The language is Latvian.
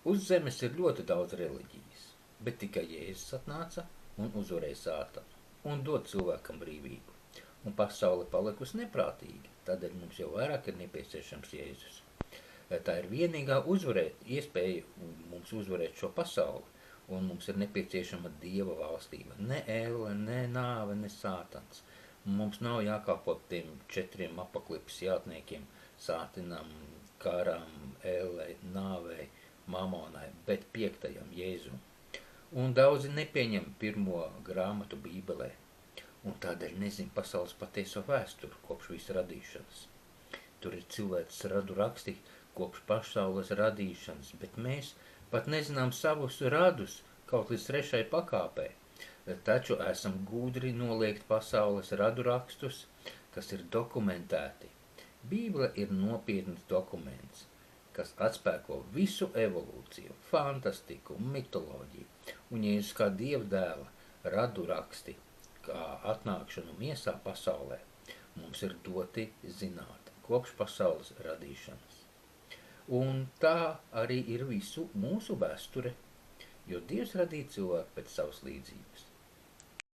Uz zemes ir ļoti daudz reliģijas, bet tikai Jēzus atnāca un uzvarēja sātanu un dod cilvēkam brīvību. Un pasaule palikusi neprātīga, tādēļ mums jau vairāk ir nepieciešams Jēzus. Tā ir vienīgā iespēja mums uzvarēt šo pasauli, un mums ir nepieciešama Dieva valstība. Ne elle, ne nāve, ne sātans. Mums nav jākalpo tiem 4 apaklipes jātniekiem, sātinam, kārām, ellei, nāvei, mamonai, bet 5. Jēzum. Un daudzi nepieņem 1. grāmatu Bībelē, un tādēļ nezin pasaules patieso vēsturi kopš visas radīšanas. Tur ir cilvēks radu raksti kopš pasaules radīšanas, bet mēs pat nezinām savus radus kaut līdz 3. pakāpē. Taču esam gudri noliegt pasaules radu rakstus, kas ir dokumentēti. Bībele ir nopietns dokuments, kas atspēko visu evolūciju, fantastiku, mitoloģiju, un Jēzus kā Dieva dēla radu raksti, kā atnākšanu miesā pasaulē, mums ir doti zināt kopš pasaules radīšanas. Un tā arī ir visu mūsu vēsture, jo Dievs radīja cilvēku pēc savas līdzības.